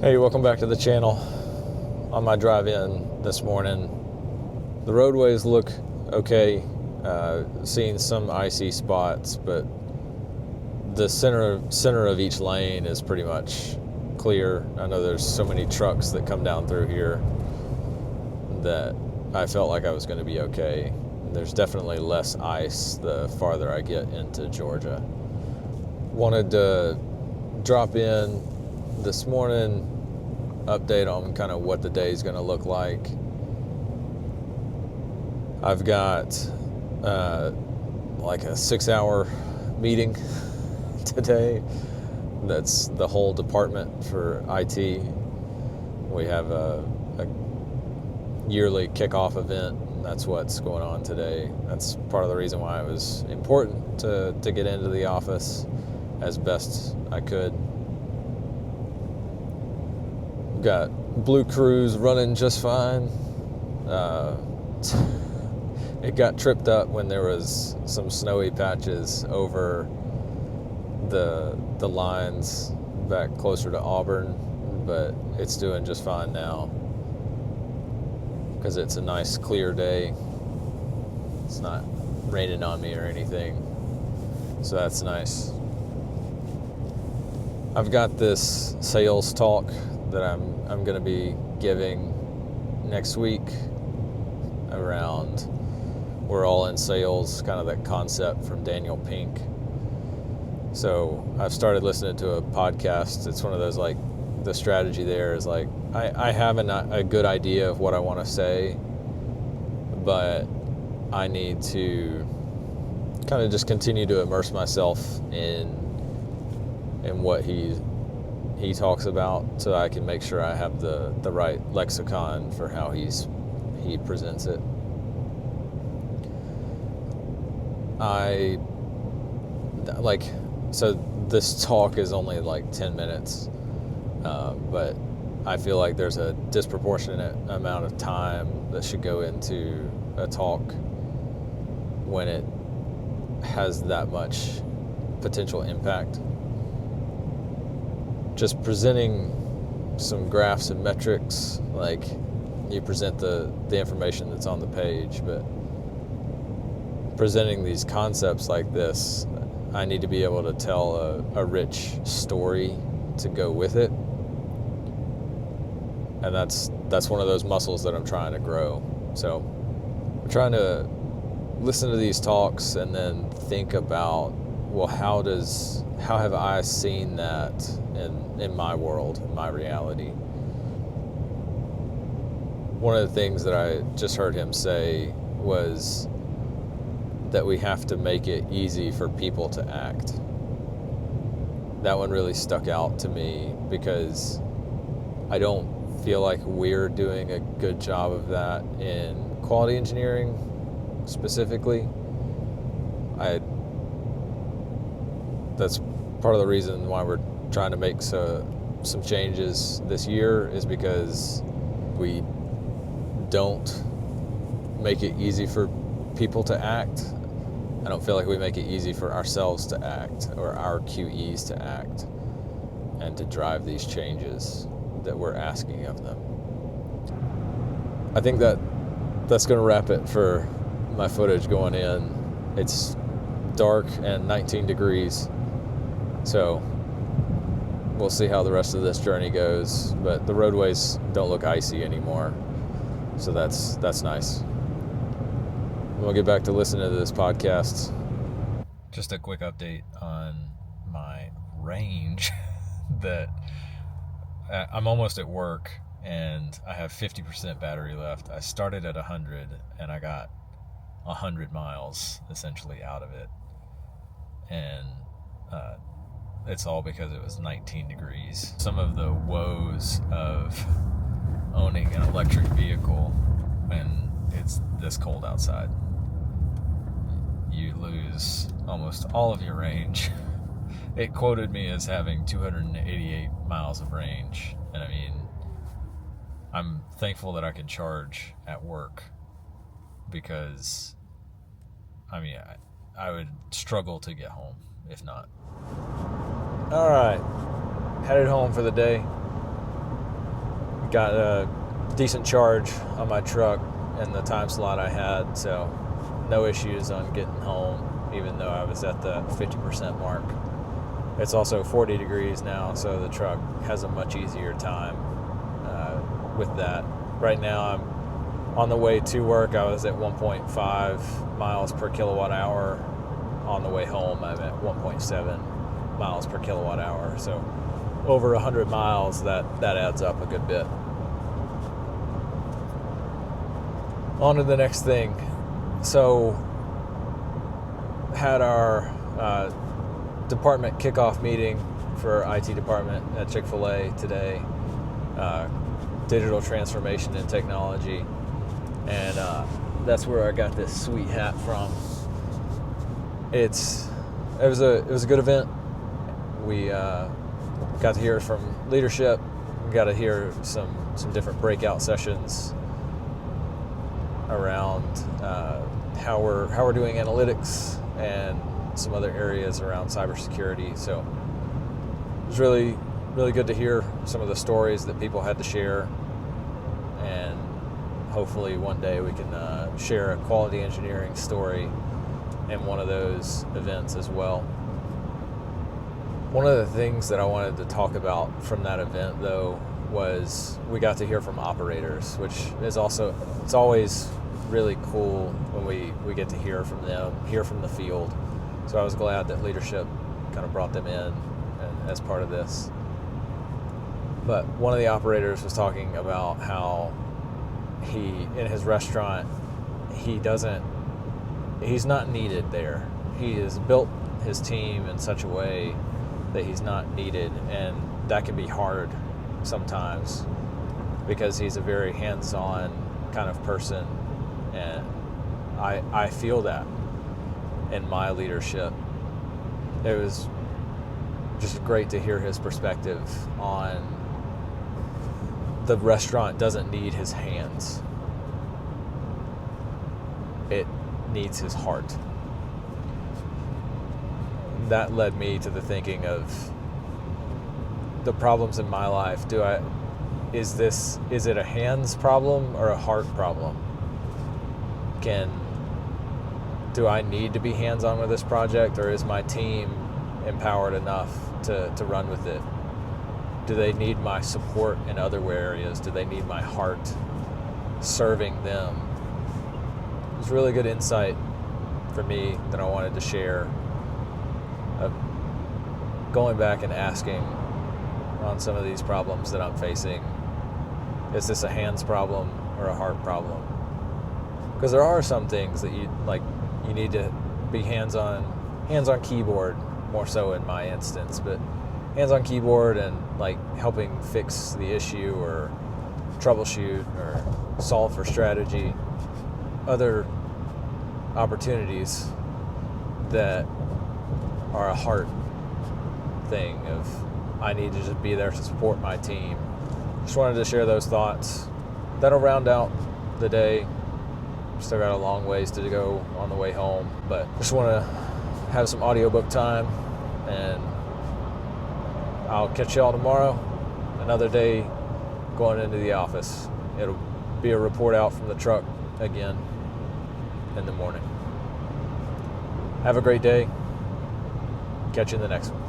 Hey, welcome back to the channel. On my drive in this morning, the roadways look okay. Seeing some icy spots, but the center of each lane is pretty much clear. I know there's so many trucks that come down through here that I felt like I was going to be okay. There's definitely less ice the farther I get into Georgia. Wanted to drop in this morning, update on kind of what the day is going to look like. I've got like a 6-hour meeting today. That's the whole department for IT. We have a yearly kickoff event, and that's what's going on today. That's part of the reason why it was important to get into the office as best I could. Got Blue Cruise running just fine. It got tripped up when there was some snowy patches over the lines back closer to Auburn, but it's doing just fine now because it's a nice clear day. It's not raining on me or anything, so that's nice. I've got this sales talk that I'm going to be giving next week around we're all in sales, kind of that concept from Daniel Pink. So I've started listening to a podcast. It's one of those, like, the strategy there is like I have a good idea of what I want to say, but I need to kind of just continue to immerse myself in what he talks about, so I can make sure I have the right lexicon for how he presents it. So this talk is only like 10 minutes, but I feel like there's a disproportionate amount of time that should go into a talk when it has that much potential impact. Just presenting some graphs and metrics, like you present the information that's on the page, but presenting these concepts like this, I need to be able to tell a rich story to go with it. And that's one of those muscles that I'm trying to grow. So I'm trying to listen to these talks and then think about, well, how have I seen that in my world, in my reality? One of the things that I just heard him say was that we have to make it easy for people to act. That one really stuck out to me because I don't feel like we're doing a good job of that in quality engineering specifically. That's part of the reason why we're trying to make some changes this year, is because we don't make it easy for people to act. I don't feel like we make it easy for ourselves to act, or our QEs to act and to drive these changes that we're asking of them. I think that's going to wrap it for my footage going in. It's dark and 19 degrees, so we'll see how the rest of this journey goes, but the roadways don't look icy anymore, so that's nice. We'll get back to listening to this podcast. Just a quick update on my range that I'm almost at work and I have 50% battery left. I started at 100 and I got 100 miles essentially out of it. And it's all because it was 19 degrees. Some of the woes of owning an electric vehicle when it's this cold outside: you lose almost all of your range. It quoted me as having 288 miles of range, and I mean, I'm thankful that I can charge at work, because I mean, I would struggle to get home if not. All right, headed home for the day. got a decent charge on my truck in the time slot I had, so no issues on getting home, even though I was at the 50% mark. It's also 40 degrees now, so the truck has a much easier time with that. Right now, I'm on the way to work. I was at 1.5 miles per kilowatt hour. On the way home, I'm at 1.7 miles per kilowatt hour. So over 100 miles, that adds up a good bit. On to the next thing. So had our department kickoff meeting for IT department at Chick-fil-A today, digital transformation and technology, and that's where I got this sweet hat from. It was a good event. We got to hear from leadership. We got to hear some different breakout sessions around how we're doing analytics and some other areas around cybersecurity. So it was really good to hear some of the stories that people had to share, and hopefully one day we can share a quality engineering story in one of those events as well. One of the things that I wanted to talk about from that event, though, was we got to hear from operators, which is also, it's always really cool when we get to hear from them, hear from the field. So I was glad that leadership kind of brought them in as part of this. But one of the operators was talking about how in his restaurant, he's not needed there. He has built his team in such a way that he's not needed, and that can be hard sometimes because he's a very hands-on kind of person, and I feel that in my leadership. It was just great to hear his perspective on the restaurant doesn't need his hands. It needs his heart. That led me to the thinking of the problems in my life. Is it a hands problem or a heart problem? Do I need to be hands-on with this project, or is my team empowered enough to run with it? Do they need my support in other areas? Do they need my heart serving them? It was really good insight for me that I wanted to share, of going back and asking on some of these problems that I'm facing, is this a hands problem or a heart problem? Because there are some things that you need to be hands-on keyboard, more so in my instance, but hands-on keyboard and helping fix the issue or troubleshoot or solve for strategy. Other opportunities that are a heart thing of I need to just be there to support my team. Just wanted to share those thoughts. That'll round out the day. Still got a long ways to go on the way home, but just want to have some audiobook time, and I'll catch y'all tomorrow. Another day going into the office. It'll be a report out from the truck again in the morning. Have a great day. Catch you in the next one.